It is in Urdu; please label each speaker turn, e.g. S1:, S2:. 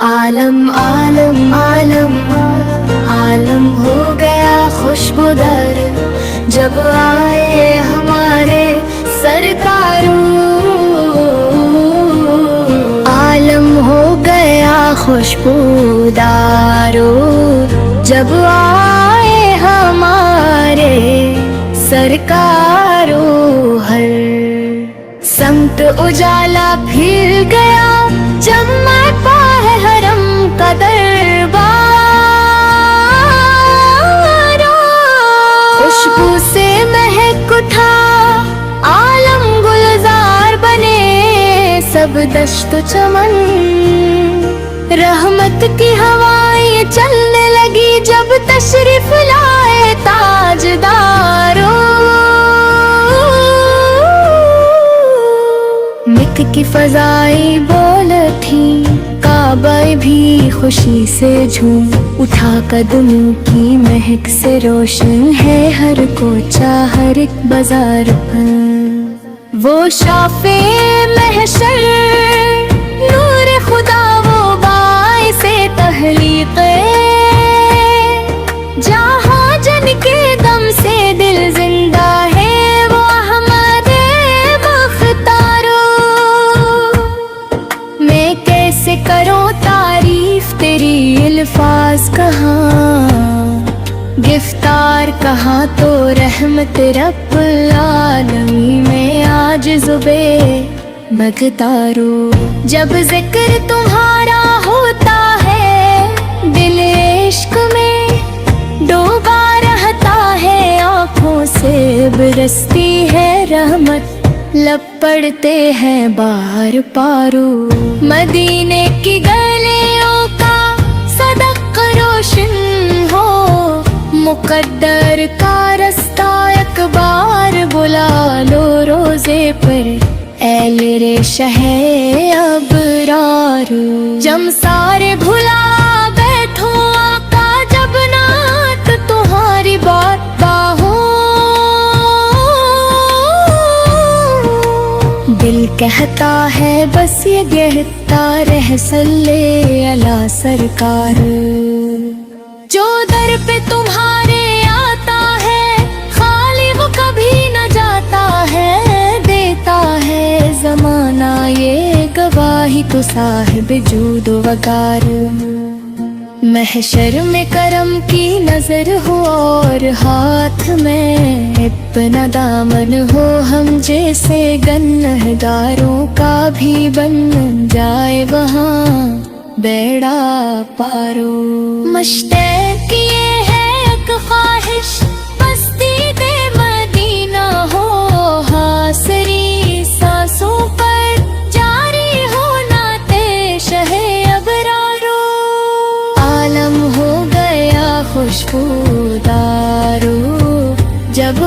S1: عالم عالم عالم عالم ہو گیا خوشبودار جب آئے ہمارے سرکاروں. عالم ہو گیا خوشبوداروں جب آئے ہمارے سرکاروں. ہر سمت اجالا پھر گیا چمکتا ہے حرم کا دربار. خوشبو سے مہک اٹھا عالم گلزار بنے سب دشت و چمن. رحمت کی ہوائیں چلنے لگی جب تشریف لائے تاجداروں. مکہ کی فضائیں بول اٹھی کعبہ بھی خوشی سے جھوم اٹھا. قدموں کی مہک سے روشن ہے ہر کوچہ ہر ایک بازار پر. وہ شافع محشر نور خدا وہ باعث تخلیق جہاں جن کے دم سے دل زندہ ہے وہ احمد مختارو. میں کیسے کروں تعریف تیری الفاظ کہاں گفتار کہاں تو رحمت رب العالمین میں آج زبے مقدارو. جب ذکر تمہارا ہوتا ہے دل عشق میں ڈوبا رہتا ہے آنکھوں سے برستی ہے رحمت لب پڑتے ہیں بار پارو. مدینے کی گلیوں کا صدق روشن ہو مقدر کا رستہ ایک بار بلا لو روزے پر اے میرے شہر ابرار. جم سارے بھلا بیٹھو آقا جب نعت تمہاری بات باہوں. دل کہتا ہے بس یہ کہتا رہ صلی علی سرکار. جو در پہ تمہارے آتا ہے خالی وہ کبھی نہ جاتا ہے. دیتا ہے زمانہ یہ گواہی تو صاحب جود و وقار. محشر میں کرم کی نظر ہو اور ہاتھ میں اپنا دامن ہو ہم جیسے گنہگاروں کا بھی بن جائے وہاں بیڑا پارو. مشتاق کیے ہے ایک خواہش بستی دے مدینہ ہو حاصری سانسوں پر جاری ہونا تے شہ ابرارو. عالم ہو گیا خوشبودارو جب